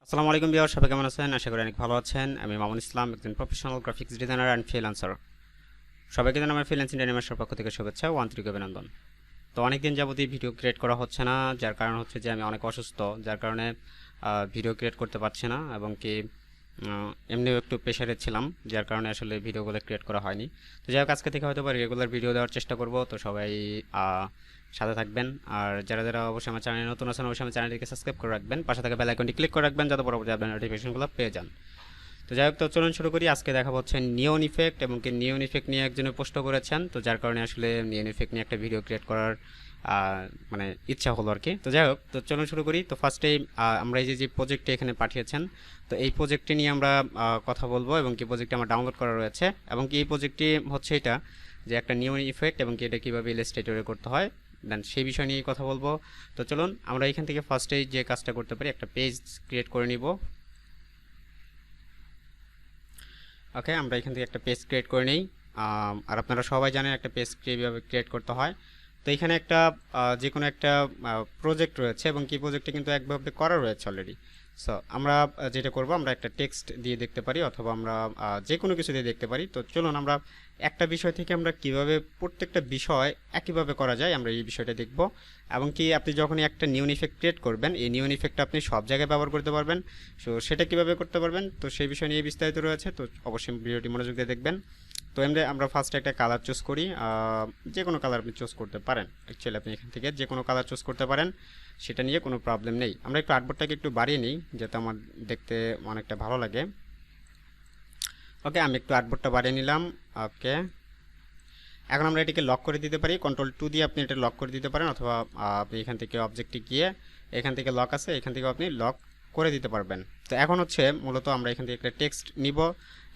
আসসালামু আলাইকুম ভিউয়ার, সবাই কেমন আছেন? আশা করি অনেক ভালো আছেন। আমি মামুন ইসলাম, একজন professional graphics designer and freelancer. সবাইকে জানাই আমার ফ্রিল্যান্সিং অ্যানিমেশনের পক্ষ থেকে শুভেচ্ছা ও আন্তরিক অভিনন্দন। তো অনেকদিন যাবতই ভিডিও ক্রিয়েট করা হচ্ছে না, যার কারণ হচ্ছে যে আমি অনেক অসুস্থ, যার কারণে ভিডিও ক্রিয়েট করতে পারছি না, এবং কি এমনিও একটু প্রেশারে ছিলাম, যার কারণে আসলে ভিডিওগুলো ক্রিয়েট করা হয়নি। তো যাই হোক, আজকে থেকে হয়তো রেগুলার ভিডিও দেওয়ার চেষ্টা করব। তো সবাই সাথে থাকবেন, আর যারা যারা অবশ্যই আমার চ্যানেলে নতুন আছেন অবশ্যই আমার চ্যানেলটিকে সাবস্ক্রাইব করে রাখবেন, পাশে থাকা বেল আইকনটি ক্লিক করে রাখবেন যাতে পরবর্তী আপনার নোটিফিকেশনগুলো পেয়ে যান। তো যাই হোক, তো চলুন শুরু করি। আজকে দেখাবো হচ্ছে নিয়ন ইফেক্ট, এবং কি নিয়ন ইফেক্ট নিয়ে একজনে পোস্ট করেছেন, তো যার কারণে আসলে নিয়ন ইফেক্ট নিয়ে একটা ভিডিও ক্রিয়েট করার মানে ইচ্ছা হলো আর কি। তো যাই হোক, তো চলুন শুরু করি। তো ফার্স্টেই আমরা এই যে প্রজেক্টটি এখানে পাঠিয়েছেন, তো এই প্রজেক্টটি নিয়ে আমরা কথা বলবো, এবং কি প্রজেক্টটি আমার ডাউনলোড করা রয়েছে, এবং কি এই প্রজেক্টটি হচ্ছে এটা যে একটা নিয়ন ইফেক্ট, এবং কি এটা কীভাবে ইলাস্ট্রেটরে করতে হয় দেন সেই বিষয় নিয়ে কথা বলবো। তো চলুন আমরা এখান থেকে ফার্স্টেই যে কাজটা করতে পারি, একটা পেজ ক্রিয়েট করে নিব। ওকে, আমরা এখান থেকে একটা পেজ ক্রিয়েট করে নিই। আর আপনারা সবাই জানেন একটা পেজ কীভাবে ক্রিয়েট করতে হয়। তো এখানে একটা যে কোনো একটা প্রজেক্ট রয়েছে, এবং কি প্রজেক্টে কিন্তু একভাবে করা রয়েছে অলরেডি। সো আমরা যেটা করব, আমরা একটা টেক্সট দিয়ে দেখতে পারি, অথবা আমরা যে কোনো কিছু দিয়ে দেখতে পারি। তো চলুন আমরা একটা বিষয় থেকে আমরা কিভাবে প্রত্যেকটা বিষয় একইভাবে করা যায় আমরা এই বিষয়টা দেখব। এবং কি আপনি যখনই একটা নিয়ন ইফেক্ট ক্রিয়েট করবেন, এই নিয়ন ইফেক্টটা আপনি সব জায়গায় ব্যবহার করতে পারবেন। সো সেটা কিভাবে করতে পারবেন, তো সেই বিষয় নিয়ে বিস্তারিত রয়েছে, তো অবশ্যই ভিডিওটি মনোযোগ দিয়ে দেখবেন। তো এমনি আমরা ফার্স্টে একটা কালার চুজ করি, যে কোনো কালার আপনি চুজ করতে পারেন। অ্যাকচুয়ালি আপনি এখান থেকে যে কোনো কালার চুজ করতে পারেন, সেটা নিয়ে কোনো প্রবলেম নেই। আমরা একটু আর্টবোর্ডটাকে একটু বাড়িয়ে নিই যাতে আমার দেখতে অনেকটা ভালো লাগে। ওকে, আমি একটু আর্টবোর্ডটা বাড়িয়ে নিলাম। ওকে, এখন আমরা এটিকে লক করে দিতে পারি, Ctrl+2 দিয়ে আপনি এটা লক করে দিতে পারেন, অথবা আপনি এখান থেকে অবজেক্টে গিয়ে এখান থেকে লক আছে, এখান থেকে আপনি লক করে দিতে পারবেন। তো এখন হচ্ছে মূলত আমরা এখান থেকে একটা টেক্সট নিব,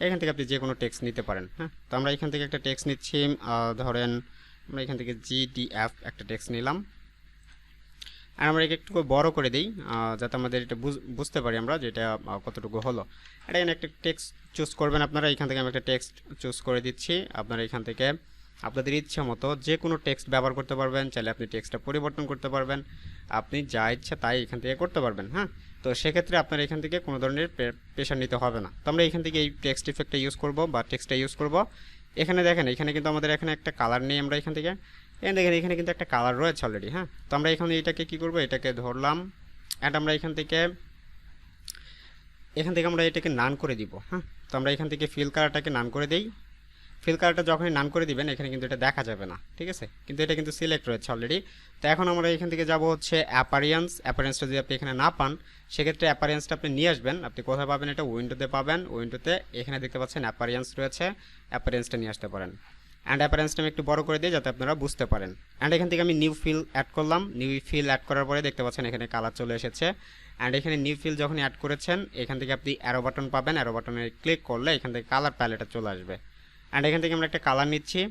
এখান থেকে আপনি যে কোনো টেক্সট নিতে পারেন। হ্যাঁ, তো আমরা এখান থেকে একটা টেক্সট নিচ্ছি, ধরেন আমরা এখান থেকে GDF একটা টেক্সট নিলাম, আর আমরা একে একটু বড় করে দিই যাতে আমাদের এটা বুঝতে পারি আমরা যে এটা কতটুকু হলো। এটা এখানে একটা টেক্সট চুজ করবেন আপনারা, এখান থেকে আমি একটা টেক্সট চুজ করে দিচ্ছি। আপনারা এখান থেকে আপনাদের ইচ্ছা মতো যে কোনো টেক্সট ব্যবহার করতে পারবেন, চাইলে আপনি টেক্সটটা পরিবর্তন করতে পারবেন, আপনি যা ইচ্ছা তাই এখান থেকে করতে পারবেন। হ্যাঁ, তো সেক্ষেত্রে আপনার এখান থেকে কোনো ধরনের প্রেশার নিতে হবে না। তো আমরা এখান থেকে এই টেক্সট ইফেক্টটা ইউজ করব বা টেক্সটটা ইউজ করব। এখানে দেখেন, এখানে কিন্তু আমাদের এখানে একটা কালার নেই, আমরা এখান থেকে দেখেন এখানে কিন্তু একটা কালার রয়েছে অলরেডি। হ্যাঁ, তো আমরা এখানে এটাকে কী করবো, এটাকে ধরলাম, অ্যান্ড আমরা এখান থেকে আমরা এটাকে নান করে দিব। হ্যাঁ, তো আমরা এখান থেকে ফিল কালারটাকে নান করে দিই। ফিল কালারটা যখনই নান করে দিবেন এখানে কিন্তু এটা দেখা যাবে না, ঠিক আছে, কিন্তু এটা কিন্তু সিলেক্ট রয়েছে অলরেডি। তো এখন আমরা এখান থেকে যাব হচ্ছে অ্যাপারেন্সটা যদি আপনি এখানে না পান, সেক্ষেত্রে অ্যাপারেন্সটা আপনি নিয়ে আসবেন। আপনি কোথায় পাবেন, এটা উইন্ডোতে পাবেন, উইন্ডোতে এখানে দেখতে পাচ্ছেন অ্যাপারেন্স রয়েছে, অ্যাপারেন্সটা নিয়ে আসতে পারেন। অ্যান্ড অ্যাপারেন্সটা আমি একটু বড় করে দিই যাতে আপনারা বুঝতে পারেন। অ্যান্ড এখান থেকে আমি নিউ ফিল অ্যাড করলাম, নিউ ফিল অ্যাড করার পরে দেখতে পাচ্ছেন এখানে কালার চলে এসেছে। অ্যান্ড এখানে নিউ ফিল যখন অ্যাড করেছেন এখান থেকে আপনি অ্যারো বাটন পাবেন, অ্যারো বাটনে ক্লিক করলে এখান থেকে কালার প্যালেটটা চলে আসবে। অ্যান্ড এখান থেকে আমরা একটা কালার নিচ্ছি,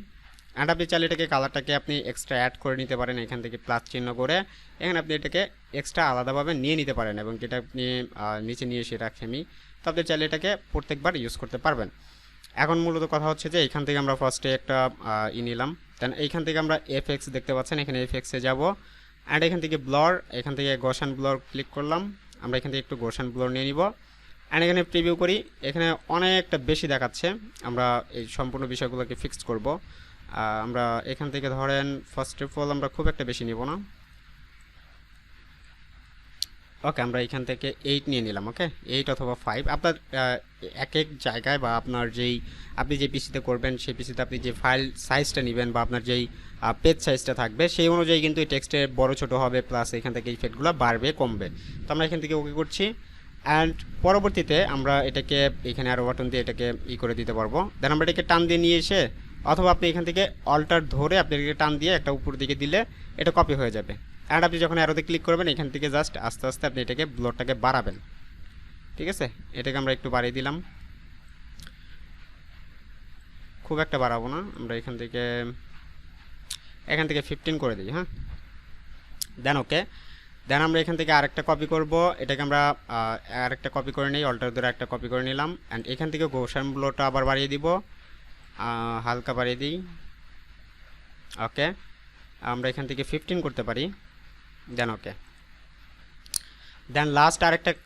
অ্যান্ড আপনি চাইলে এটাকে কালারটাকে আপনি এক্সট্রা অ্যাড করে নিতে পারেন, এখান থেকে প্লাস চিহ্ন করে এখানে আপনি এটাকে এক্সট্রা আলাদাভাবে নিয়ে নিতে পারেন, এবং যেটা আপনি নিচে নিয়ে এসে রাখি আমি, তো আপনি চাইলে এটাকে প্রত্যেকবার ইউজ করতে পারবেন। এখন মূলত কথা হচ্ছে যে এখান থেকে আমরা ফার্স্টে একটা নিলাম, দেন এইখান থেকে আমরা এফএক্স দেখতে পাচ্ছেন, এখানে এফএক্সে যাব, অ্যান্ড এখান থেকে ব্লর, এখান থেকে গোশান ব্লর ক্লিক করলাম, আমরা এখান থেকে একটু গোশান ব্লর নিয়ে নিব। অ্যান্ড এখানে প্রিভিউ করি, এখানে অনেকটা বেশি দেখাচ্ছে, আমরা এই সম্পূর্ণ বিষয়গুলোকে ফিক্সড করব। আমরা এখান থেকে ধরেন ফার্স্ট অফ অল আমরা খুব একটা বেশি নিব না। ওকে, আমরা এখান থেকে 8 নিয়ে নিলাম। ওকে, 8 অথবা 5 আপনার এক এক জায়গায়, বা আপনার আপনি যে পিসিতে করবেন সেই পিসিতে আপনি যে ফাইল সাইজটা নেবেন বা আপনার যেই পেজ সাইজটা থাকবে সেই অনুযায়ী কিন্তু এই টেক্সটের বড় ছোট হবে, প্লাস এখান থেকে ইফেক্টগুলো বাড়বে কমবে। তো আমরা এখান থেকে ওকে করছি, অ্যান্ড পরবর্তীতে আমরা এটাকে এখানে আরও বাটন দিয়ে এটাকে করে দিতে পারবো। দেন আমরা এটাকে টান দিয়ে নিয়ে এসে, অথবা আপনি এখান থেকে অল্টার ধরে আপনি এটাকে টান দিয়ে একটা উপর দিকে দিলে এটা কপি হয়ে যাবে। অ্যান্ড আপনি যখন অ্যারোতে ক্লিক করবেন এখান থেকে জাস্ট আস্তে আস্তে আপনি এটাকে ব্লরটাকে বাড়াবেন, ঠিক আছে। এটাকে আমরা একটু বাড়িয়ে দিলাম, খুব একটা বাড়াবো না, আমরা এখান থেকে 15 করে দিই। হ্যাঁ, দেন ওকে, দেন আমরা এখান থেকে আরেকটা কপি করব, এটাকে আমরা আরেকটা কপি করে নিই, অল্টার ধরে একটা কপি করে নিলাম, অ্যান্ড এখান থেকে গোশান ব্লরটা আবার বাড়িয়ে দিব, হালকা বাড়িয়ে দিই। ওকে, আমরা এখান থেকে 15 করতে পারি, দেন ওকে। দেন লাস্ট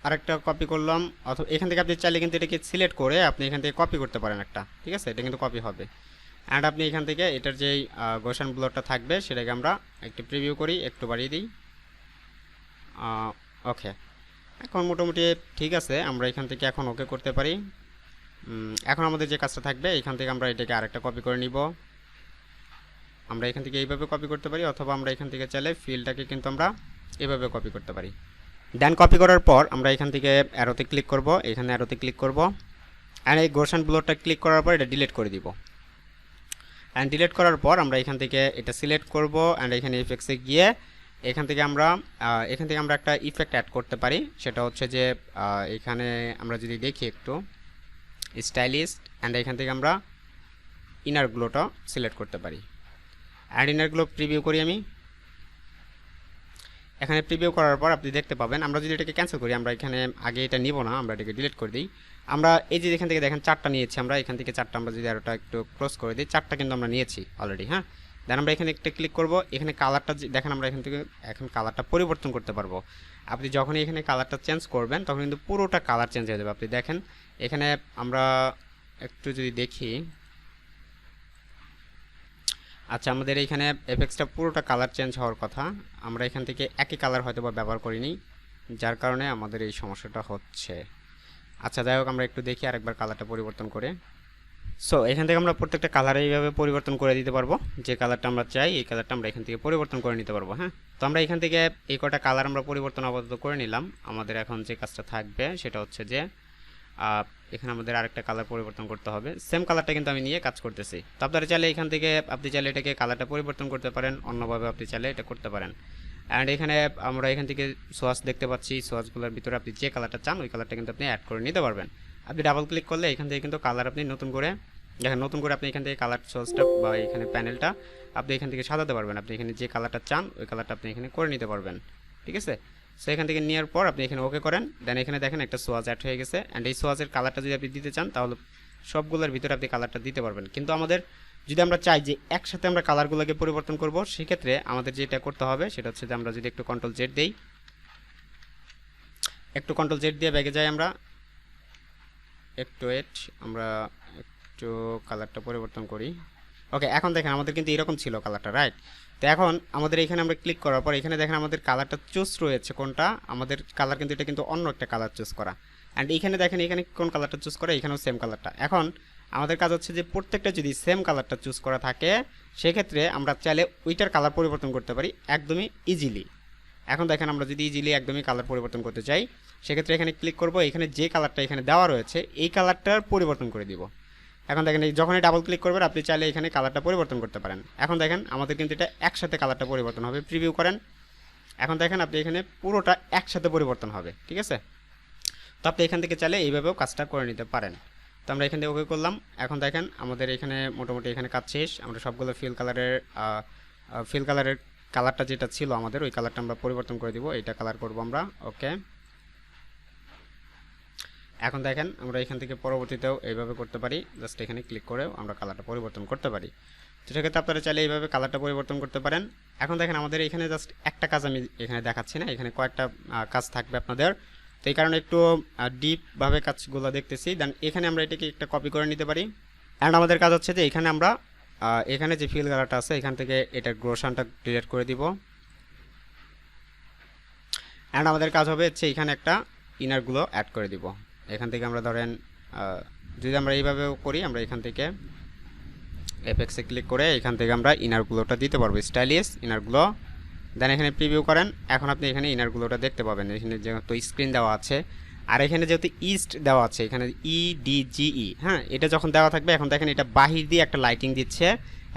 আরেকটা কপি করলাম, অথবা এখান থেকে আপনি চাইলে কিন্তু এটাকে সিলেক্ট করে আপনি এখান থেকে কপি করতে পারেন একটা, ঠিক আছে, এটা কিন্তু কপি হবে। অ্যান্ড আপনি এখান থেকে এটার যেই গোশান ব্লকটা থাকবে সেটাকে আমরা একটু প্রিভিউ করি, একটু বাড়িয়ে দিই। ওকে, এখন মোটামুটি ঠিক আছে, আমরা এখান থেকে এখন ওকে করতে পারি। এখন আমাদের যে কাজটা থাকবে এখান থেকে আমরা এটাকে আরেকটা কপি করে নিব। আমরা এখান থেকে এইভাবে কপি করতে পারি, অথবা আমরা এখান থেকে চাইলে ফিলটাকে কিন্তু আমরা এভাবে কপি করতে পারি। দেন কপি করার পর আমরা এখান থেকে অ্যারোতে ক্লিক করব, এখানে অ্যারোতে ক্লিক করব, অ্যান্ড এই গোশান ব্লকটা ক্লিক করার পর এটা ডিলিট করে দিব। অ্যান্ড ডিলিট করার পর আমরা এখান থেকে এটা সিলেক্ট করব, অ্যান্ড এখানে ইফেক্টসে গিয়ে এখান থেকে আমরা একটা ইফেক্ট অ্যাড করতে পারি। সেটা হচ্ছে যে এখানে আমরা যদি দেখি একটু স্টাইলিস্ট, অ্যান্ড এখান থেকে আমরা ইনার গ্লোটা সিলেক্ট করতে পারি। অ্যান্ড ইনার গ্লো প্রিভিউ করি আমি। এখানে প্রিভিউ করার পর আপনি দেখতে পাবেন, আমরা যদি এটাকে ক্যান্সেল করি, আমরা এখানে আগে এটা নিব না, আমরা এটাকে ডিলিট করে দিই। আমরা এই যে এখান থেকে দেখেন 4টা নিয়েছি, আমরা এখান থেকে 4টা আমরা যদি আরোটা একটু ক্লোজ করে দিই, 4টা কিন্তু আমরা নিয়েছি অলরেডি। হ্যাঁ, দেন আমরা এখানে একটা ক্লিক করব, এখানে কালারটা দেখেন, আমরা এখান থেকে এখন কালারটা পরিবর্তন করতে পারবো। আপনি যখনই এখানে কালারটা চেঞ্জ করবেন তখন কিন্তু পুরোটা কালার চেঞ্জ হয়ে যাবে। আপনি দেখেন এখানে আমরা একটু যদি দেখি, আচ্ছা আমাদের এইখানে এফেক্টসটা পুরোটা কালার চেঞ্জ হওয়ার কথা, আমরা এখান থেকে একই কালার হয়তো বা ব্যবহার করিনি, যার কারণে আমাদের এই সমস্যাটা হচ্ছে। আচ্ছা যাই হোক, আমরা একটু দেখি আরেকবার কালারটা পরিবর্তন করে। সো এখান থেকে আমরা প্রত্যেকটা কালার এইভাবে পরিবর্তন করে দিতে পারবো, যে কালারটা আমরা চাই এই কালারটা আমরা এখান থেকে পরিবর্তন করে নিতে পারবো। হ্যাঁ, তো আমরা এখান থেকে এই কটা কালার আমরা পরিবর্তন আপাতত করে নিলাম। আমাদের এখন যে কাজটা থাকবে সেটা হচ্ছে যে এখানে আমাদের আরেকটা কালার পরিবর্তন করতে হবে। সেম কালারটা কিন্তু আমি নিয়ে কাজ করতেছি। তো আপনারা চাইলে এখান থেকে আপনি চাইলে এটাকে কালারটা পরিবর্তন করতে পারেন, অন্যভাবে আপনি চাইলে এটা করতে পারেন। অ্যান্ড এখানে আমরা এখান থেকে সোয়াচ দেখতে পাচ্ছি, সোয়াচগুলোর ভিতরে আপনি যে কালারটা চান ওই কালারটা কিন্তু আপনি অ্যাড করে নিতে পারবেন। আপনি ডাবল ক্লিক করলে এখান থেকে কিন্তু কালার আপনি নতুন করে আপনি এখান থেকে কালার সোয়াচটা বা এখানে প্যানেলটা আপনি এখান থেকে সাজাতে পারবেন। আপনি এখানে যে কালারটা চান ওই কালারটা আপনি এখানে করে নিতে পারবেন, ঠিক আছে। সো এখান থেকে নেওয়ার পর আপনি এখানে ওকে করেন, দেন এখানে দেখেন একটা সোয়াচ অ্যাড হয়ে গেছে। অ্যান্ড এই সোয়াচের কালারটা যদি আপনি দিতে চান তাহলে সবগুলোর ভিতরে আপনি কালারটা দিতে পারবেন। কিন্তু আমাদের যদি আমরা চাই যে একসাথে আমরা কালারগুলোকে পরিবর্তন করব, সেক্ষেত্রে আমাদের যেটা করতে হবে সেটা হচ্ছে যে আমরা যদি একটু কন্ট্রোল জেড দিই, একটু কন্ট্রোল জেড দিয়ে ব্যাগে যাই, আমরা একটু আমরা একটু কালারটা পরিবর্তন করি। ওকে, এখন দেখেন আমাদের কিন্তু এরকম ছিল কালারটা, রাইট। তো এখন আমাদের এখানে আমরা ক্লিক করার পর এখানে দেখেন আমাদের কালারটা চুজ রয়েছে, কোনটা আমাদের কালার কিন্তু এটা কিন্তু অন্য একটা কালার চুজ করা। অ্যান্ড এখানে দেখেন এখানে কোন কালারটা চুজ করা, এখানেও সেম কালারটা। এখন আমাদের কাজ হচ্ছে যে প্রত্যেকটা যদি সেম কালারটা চুজ করা থাকে সেক্ষেত্রে আমরা চাইলে ওইটার কালার পরিবর্তন করতে পারি একদমই ইজিলি। এখন দেখেন আমরা যদি ইজিলি একদমই কালার পরিবর্তন করতে চাই সেক্ষেত্রে এখানে ক্লিক করব, এখানে যে কালারটা এখানে দেওয়া রয়েছে এই কালারটার পরিবর্তন করে দিব। এখন দেখেন যখনই ডাবল ক্লিক করবেন আপনি চাইলে এখানে কালারটা পরিবর্তন করতে পারেন। এখন দেখেন আমাদের কিন্তু এটা একসাথে কালারটা পরিবর্তন হবে, প্রিভিউ করেন। এখন দেখেন আপনি এখানে পুরোটা একসাথে পরিবর্তন হবে, ঠিক আছে। তো আপনি এখান থেকে চাইলে এইভাবেও কাজটা করে নিতে পারেন। তো আমরা এখান থেকে ওকে করলাম। এখন দেখেন আমাদের এখানে মোটামুটি এখানে কাজ শেষ। আমরা সবগুলো ফিল কালারের কালারটা যেটা ছিল আমাদের ওই কালারটা আমরা পরিবর্তন করে দিব, এইটা কালার করব আমরা। ওকে, এখন দেখেন আমরা এখান থেকে পরবর্তীতেও এইভাবে করতে পারি, জাস্ট এখানে ক্লিক করেও আমরা কালারটা পরিবর্তন করতে পারি। তো সেক্ষেত্রে আপনারা চাইলে এইভাবে কালারটা পরিবর্তন করতে পারেন। এখন দেখেন আমাদের এখানে জাস্ট একটা কাজ আমি এখানে দেখাচ্ছি না, এখানে কয়েকটা কাজ থাকবে আপনাদের, তো এই কারণে একটু ডিপভাবে কাজগুলো দেখতেছি। দেন এখানে আমরা এটাকে একটা কপি করে নিতে পারি। অ্যান্ড আমাদের কাজ হচ্ছে যে এখানে আমরা এখানে যে ফিল কালারটা আছে এখান থেকে এটার গ্রোশনটা ডিলিট করে দিব। অ্যান্ড আমাদের কাজ হবে হচ্ছে এখানে একটা ইনারগুলো অ্যাড করে দিব। এখান থেকে আমরা ধরেন যদি আমরা এইভাবেও করি, আমরা এখান থেকে এফেক্টসে ক্লিক করে এখান থেকে আমরা ইনারগুলোটা দিতে পারবো, স্টাইলিশ ইনারগুলো। দেন এখানে প্রিভিউ করেন। এখন আপনি এখানে ইনারগুলোটা দেখতে পাবেন, এখানে যেহেতু স্ক্রিন দেওয়া আছে আর এখানে যেহেতু ইস্ট দেওয়া আছে, এখানে EDGE, হ্যাঁ, এটা যখন দেওয়া থাকবে এখন দেখেন এটা বাহির দিয়ে একটা লাইটিং দিচ্ছে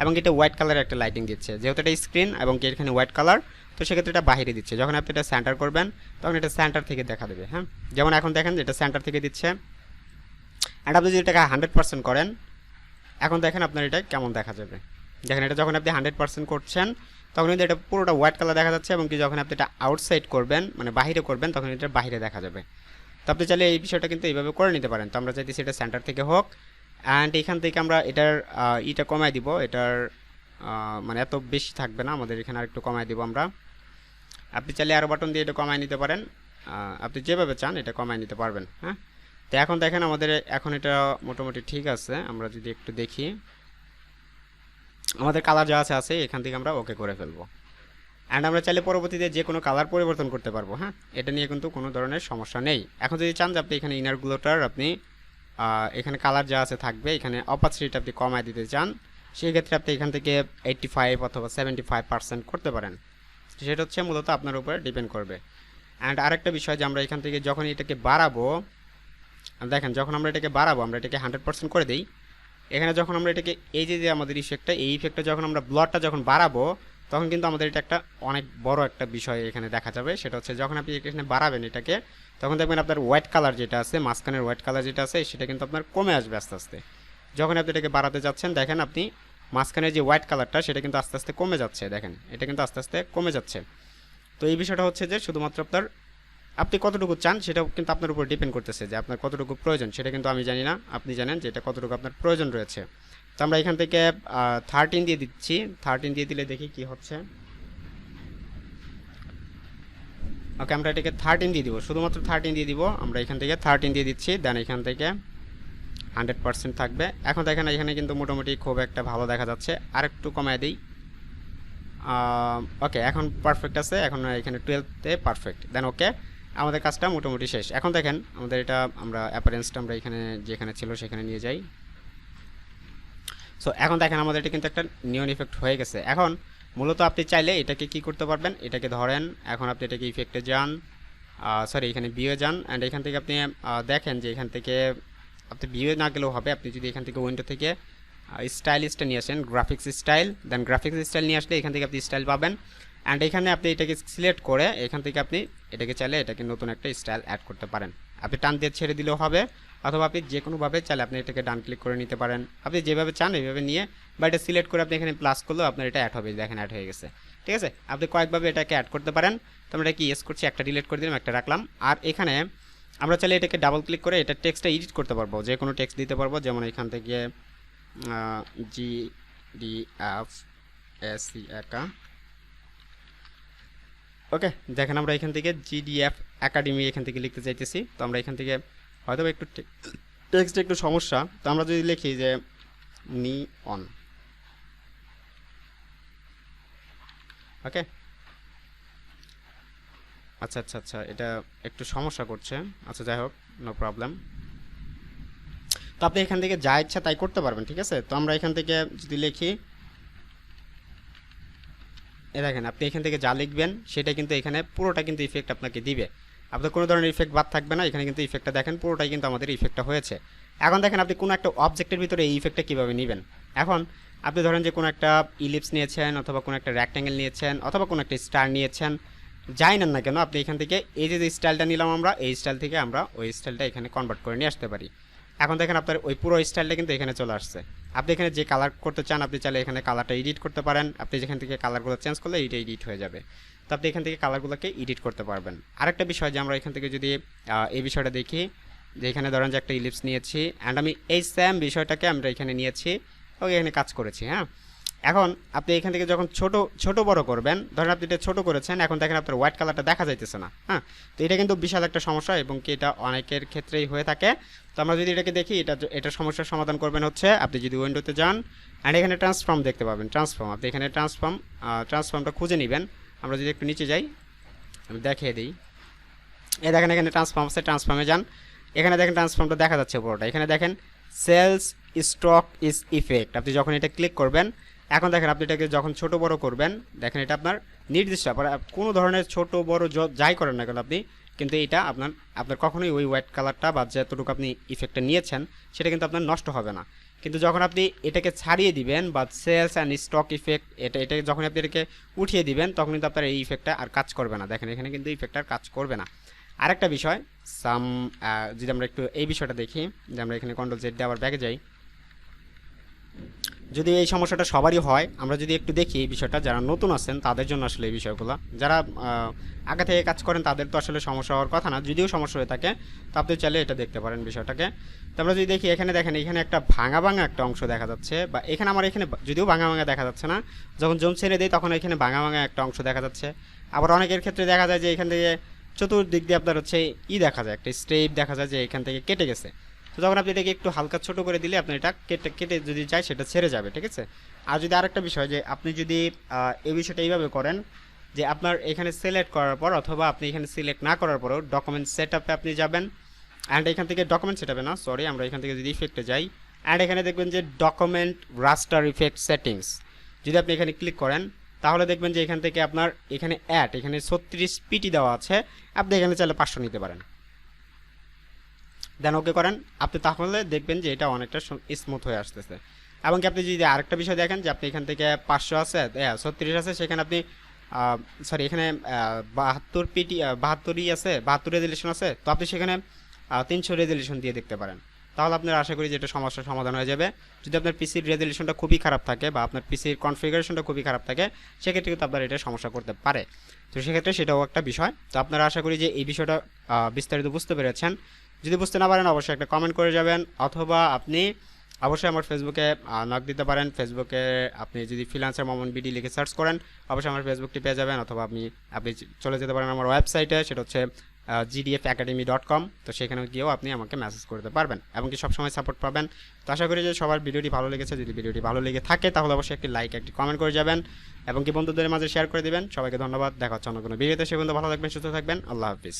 এবং এটা হোয়াইট কালারের একটা লাইটিং দিচ্ছে, যেহেতু এটা স্ক্রিন এবং এখানে হোয়াইট কালার, তো সেক্ষেত্রে এটা বাহিরে দিচ্ছে। যখন আপনি এটা সেন্টার করবেন তখন এটা সেন্টার থেকে দেখা দেবে। হ্যাঁ, যেমন এখন দেখেন এটা সেন্টার থেকে দিচ্ছে। অ্যান্ড আপনি যদি এটাকে 100% করেন, এখন দেখেন আপনার এটা কেমন দেখা যাবে। দেখেন এটা যখন আপনি 100% করছেন তখন কিন্তু এটা পুরোটা হোয়াইট কালার দেখা যাচ্ছে, এবং কি যখন আপনি এটা আউটসাইড করবেন মানে বাহিরে করবেন তখন এটা বাহিরে দেখা যাবে। তো আপনি চাইলে এই বিষয়টা কিন্তু এইভাবে করে নিতে পারেন। তো আমরা চাইতেছি এটা সেন্টার থেকে হোক। অ্যান্ড এখান থেকে আমরা এটার ইটা কমাই দিব, এটার মানে এত বেশি থাকবে না, আমাদের এখানে আর একটু কমাই দিব আমরা। আপনি চাইলে আরও বাটন দিয়ে এটা কমাই নিতে পারেন। আপনি যেভাবে চান এটা কমায় নিতে পারবেন। হ্যাঁ, তো এখন দেখেন আমাদের এখন এটা মোটামুটি ঠিক আছে। আমরা যদি একটু দেখি, আমাদের কালার যা আছে এখান থেকে আমরা ওকে করে ফেলবো। অ্যান্ড আমরা চাইলে পরবর্তীতে যে কোনো কালার পরিবর্তন করতে পারবো। হ্যাঁ, এটা নিয়ে কিন্তু কোনো ধরনের সমস্যা নেই। এখন যদি চান যে আপনি এখানে ইনার গ্লোটার আপনি এখানে কালার যা আছে থাকবে, এখানে অপাসিটিটা আপনি কমায় দিতে চান, সেই ক্ষেত্রে আপনি এখান থেকে 85 অথবা 75% করতে পারেন। সেটা হচ্ছে মূলত আপনার উপরে ডিপেন্ড করবে। অ্যান্ড আরেকটা বিষয় যে আমরা এখান থেকে যখন এটাকে বাড়াবো, দেখেন যখন আমরা এটাকে বাড়াবো, আমরা এটাকে 100% করে দিই। এখানে যখন আমরা এটাকে এই যে আমাদের ইফেক্টটা, এই ইফেক্টটা যখন আমরা ব্লডটা যখন বাড়াবো, তখন কিন্তু আমাদের এটা একটা অনেক বড় একটা বিষয় এখানে দেখা যাবে। সেটা হচ্ছে যখন আপনি এখানে বাড়াবেন এটাকে, তখন দেখবেন আপনার হোয়াইট কালার যেটা আছে, মাঝখানের হোয়াইট কালার যেটা আছে, সেটা কিন্তু আপনার কমে আসবে আস্তে আস্তে। যখন আপনি এটাকে বাড়াতে যাচ্ছেন, দেখেন আপনি মাঝখানের যে হোয়াইট কালারটা সেটা কিন্তু আস্তে আস্তে কমে যাচ্ছে। দেখেন এটা কিন্তু আস্তে আস্তে কমে যাচ্ছে। তো এই বিষয়টা হচ্ছে যে শুধুমাত্র আপনি কতটুকু চান সেটা কিন্তু আপনার উপর ডিপেন্ড করতেছে, যে আপনার কতটুকু প্রয়োজন সেটা কিন্তু আমি জানি না, আপনি জানেন যে এটা কতটুকু আপনার প্রয়োজন রয়েছে। তো আমরা এখান থেকে 13 দিয়ে দিচ্ছি। 13 দিয়ে দিলে দেখি কি হচ্ছে। ওকে, আমরা এটাকে 13 দিয়ে দিব, শুধুমাত্র 13 দিয়ে দিব। আমরা এখান থেকে 13 দিয়ে দিচ্ছি, দেন এখান থেকে 100% থাকবে। এখন দেখেন এখানে কিন্তু মোটামুটি খুব একটা ভালো দেখা যাচ্ছে। আর একটু কমায় দিই। ওকে, এখন পারফেক্ট আছে। এখন এখানে 12তে পারফেক্ট, দেন ওকে, আমাদের কাজটা মোটামুটি শেষ। এখন দেখেন আমাদের এটা আমরা অ্যাপারেন্সটা আমরা এখানে যেখানে ছিল সেখানে নিয়ে যাই। সো এখন দেখেন আমাদের এটা কিন্তু একটা নিয়ন ইফেক্ট হয়ে গেছে। এখন মূলত আপনি চাইলে এটাকে কি করতে পারবেন, এটাকে ধরেন এখন আপনি এটাকে ইফেক্টে যান, সরি এখানে ভিউয়ে যান, অ্যান্ড এখান থেকে আপনি দেখেন যে এখান থেকে আপনি ভিউয়ে না গেলেও হবে। আপনি যদি এখান থেকে উইন্ডো থেকে স্টাইলিশটা নিয়ে আসেন, গ্রাফিক্স স্টাইল, দেন গ্রাফিক্স স্টাইল নিয়ে আসলে এখান থেকে আপনি স্টাইল পাবেন। অ্যান্ড এখানে আপনি এটাকে সিলেক্ট করে এখান থেকে আপনি এটাকে চাইলে এটাকে নতুন একটা স্টাইল অ্যাড করতে পারেন। আপনি টান দিয়ে ছেড়ে দিলেও হবে, অথবা আপনি যে কোনোভাবে চাইলে আপনি এটাকে ডান ক্লিক করে নিতে পারেন। আপনি যেভাবে চান এইভাবে নিয়ে বা এটা সিলেক্ট করে আপনি এখানে প্লাস করলেও আপনার এটা অ্যাড হবে। দেখেন অ্যাড হয়ে গেছে। ঠিক আছে, আপনি কয়েকভাবে এটাকে অ্যাড করতে পারেন। তো আমরা কি ইয়েস করছি, একটা ডিলিট করে দিলাম, একটা রাখলাম। আর এখানে আমরা চাইলে এটাকে ডাবল ক্লিক করে এটা টেক্সটটা এডিট করতে পারবো, যে কোনো টেক্সট দিতে পারবো। যেমন এখান থেকে GDF একা। ওকে, দেখেন আমরা এখান থেকে GDF একাডেমি এখান থেকে লিখতে চাইতেছি। তো আমরা এখান থেকে হয়তো একটু টেক্সটে একটু সমস্যা, তো আমরা যদি লিখি যে নি অন, ওকে, আচ্ছা আচ্ছা আচ্ছা, এটা একটু সমস্যা করছে। আচ্ছা যাই হোক, নো প্রবলেম। তো আপনি এখান থেকে যা ইচ্ছা তাই করতে পারবেন। ঠিক আছে, তো আমরা এখান থেকে যদি লিখি, দেখেন আপনি এখান থেকে যা লিখবেন সেটা কিন্তু এখানে পুরোটা কিন্তু ইফেক্ট আপনাকে দিবে। আপনার কোনো ধরনের ইফেক্ট বাদ থাকবে না। এখানে কিন্তু ইফেক্টটা দেখেন পুরোটাই কিন্তু আমাদের ইফেক্টটা হয়েছে। এখন দেখেন আপনি কোনো একটা অবজেক্টের ভিতরে এই ইফেক্টটা কীভাবে নেবেন। এখন আপনি ধরেন যে কোনো একটা ইলিপস নিয়েছেন, অথবা কোনো একটা রেক্ট্যাঙ্গেল নিয়েছেন, অথবা কোনো একটা স্টার নিয়েছেন, যাই নেন না কেন, আপনি এখান থেকে এই যে স্টাইলটা নিলাম আমরা, এই স্টাইল থেকে আমরা ওই স্টাইলটা এখানে কনভার্ট করে নিয়ে আসতে পারি। এখন দেখেন আপনার ওই পুরো স্টাইলটা কিন্তু এখানে চলে আসছে। আপনি এখানে যে কালার করতে চান আপনি চাইলে এখানে কালারটা এডিট করতে পারেন। আপনি যেখান থেকে কালারগুলো চেঞ্জ করলে এইটা এডিট হয়ে যাবে। তো আপনি এখান থেকে কালারগুলোকে এডিট করতে পারবেন। আরেকটা বিষয় যে আমরা এখান থেকে যদি এই বিষয়টা দেখি, যে এখানে ধরেন যে একটা ইলিপস নিয়েছি, অ্যান্ড আমি এই সেম বিষয়টাকে আমরা এখানে নিয়েছি, ওকে এখানে কাজ করেছি। হ্যাঁ, এখন আপনি এখান থেকে যখন ছোট বড় করবেন, ধরেন আপনি এটা ছোটো করেছেন, এখন দেখেন আপনার হোয়াইট কালারটা দেখা যাইতেছে না। হ্যাঁ, তো এটা কিন্তু বিশাল একটা সমস্যা, এবং কি এটা অনেকের ক্ষেত্রেই হয়ে থাকে। তো আমরা যদি এটাকে দেখি, এটা সমস্যার সমাধান করবেন হচ্ছে আপনি যদি উইন্ডোতে যান, অ্যান্ড এখানে ট্রান্সফর্ম দেখতে পাবেন। ট্রান্সফর্ম, আপনি এখানে ট্রান্সফর্মটা খুঁজে নেবেন। আমরা যদি একটু নিচে যাই, আমি দেখিয়ে দিই। এই দেখেন এখানে ট্রান্সফর্ম আছে, ট্রান্সফর্মে যান। এখানে দেখেন ট্রান্সফর্মটা দেখা যাচ্ছে পুরোটা। এখানে দেখেন সেলস স্টক ইজ ইফেক্ট, আপনি যখন এটা ক্লিক করবেন, এখন দেখেন আপনি এটাকে যখন ছোট বড় করবেন, দেখেন এটা আপনার নির্দিষ্ট কোনো ধরনের ছোট বড় যাই করেন না কেন আপনি, কিন্তু এটা আপনার কখনোই ওই হোয়াইট কালারটা বা যতটুকু আপনি ইফেক্টটা নিয়েছেন সেটা কিন্তু আপনার নষ্ট হবে না। কিন্তু যখন আপনি এটাকে ছাড়িয়ে দিবেন, বা সেলস অ্যান্ড স্টক ইফেক্ট, এটা যখন আপনি এটাকে উঠিয়ে দিবেন, তখন কিন্তু আপনার এই ইফেক্টটা আর কাজ করবে না। দেখেন এখানে কিন্তু ইফেক্টটা আর কাজ করবে না। আরেকটা বিষয়, যদি আমরা একটু এই বিষয়টা দেখি, যে আমরা এখানে কন্ট্রোল জেড দিয়ে আবার ব্যাকে যাই, যদি এই সমস্যাটা সবারই হয়, আমরা যদি একটু দেখি এই বিষয়টা, যারা নতুন আছেন তাদের জন্য আসলে এই বিষয়গুলো, যারা আগে থেকে কাজ করেন তাদের তো আসলে সমস্যা হওয়ার কথা না, যদিও সমস্যা হয়ে থাকে তো আপনি চাইলে এটা দেখতে পারেন বিষয়টাকে। তো আমরা যদি দেখি, এখানে দেখেন এখানে একটা ভাঙা একটা অংশ দেখা যাচ্ছে, বা এখানে আমার এখানে যদিও ভাঙা দেখা যাচ্ছে না, যখন জুম ছেড়ে দিই তখন এখানে ভাঙা একটা অংশ দেখা যাচ্ছে। আবার অনেকের ক্ষেত্রে দেখা যায় যে এখান থেকে চতুর্দিক দিয়ে আপনার হচ্ছে দেখা যায়, একটা স্ট্রেপ দেখা যায় যে এখান থেকে কেটে গেছে। তো তখন আপনি এটাকে একটু হালকা ছোট করে দিলে আপনার এটা কেটে কেটে যদি চাই সেটা ছেড়ে যাবে, ঠিক আছে। আর যদি আরেকটা বিষয় যে আপনি যদি এই বিষয়টা এইভাবে করেন যে আপনার এখানে সিলেক্ট করার পর অথবা আপনি এখানে সিলেক্ট না করার পরেও ডকুমেন্ট সেটআপে আপনি যাবেন, অ্যান্ড এখান থেকে ডকুমেন্ট সেটআপে না, সরি, আমরা এখান থেকে যদি ইফেক্টে যাই, অ্যান্ড এখানে দেখবেন যে ডকুমেন্ট রাস্টার ইফেক্ট সেটিংস, যদি আপনি এখানে ক্লিক করেন তাহলে দেখবেন যে এখান থেকে আপনার এখানে এখানে 36 পিটি দেওয়া আছে, আপনি এখানে চাইলে 500 নিতে পারেন, দেন ওকে করেন আপনি, তাহলে দেখবেন যে এটা অনেকটা স্মুথ হয়ে আসতেছে। এবং কি আপনি যদি আরেকটা বিষয় দেখেন যে আপনি এখান থেকে 500 আছে, 36 আছে, সেখানে আপনি সরি এখানে 72 পিটি 72ই আছে, 72 রেজুলেশন আছে, তো আপনি সেখানে 300 রেজুলেশন দিয়ে দেখতে পারেন। তাহলে আপনার আশা করি যে এটা সমস্যার সমাধান হয়ে যাবে। যদি আপনার পিসির রেজুলেশনটা খুবই খারাপ থাকে বা আপনার পিসির কনফিগারেশনটা খুবই খারাপ থাকে, সেক্ষেত্রে কিন্তু আপনার এটা সমস্যা করতে পারে। তো সেক্ষেত্রে সেটাও একটা বিষয়। তো আপনারা আশা করি যে এই বিষয়টা বিস্তারিত বুঝতে পেরেছেন। যদি বুঝতে না পারেন অবশ্যই একটা কমেন্ট করে যাবেন, অথবা আপনি অবশ্যই আমার ফেসবুকে নক দিতে পারেন। ফেসবুকে আপনি যদি ফ্রিল্যান্সার মামুন বিডি লিখে সার্চ করেন অবশ্যই আমার ফেসবুকটি পেয়ে যাবেন, অথবা আপনি চলে যেতে পারেন আমার ওয়েবসাইটে, সেটা হচ্ছে gdfacademy.com। তো সেখানে গিয়েও আপনি আমাকে মেসেজ করতে পারবেন এবং কি সবসময় সাপোর্ট পাবেন। তো আশা করি যে সবার ভিডিওটি ভালো লেগেছে। যদি ভিডিওটি ভালো লেগে থাকে তাহলে অবশ্যই একটি লাইক, একটি কমেন্ট করে যাবেন এবং কি বন্ধুদের মাঝে শেয়ার করে দেবেন। সবাইকে ধন্যবাদ, দেখা হচ্ছে অন্য কোনো ভিডিওতে। সে পর্যন্ত ভালো থাকবেন, সুস্থ থাকবেন, আল্লাহ হাফিজ।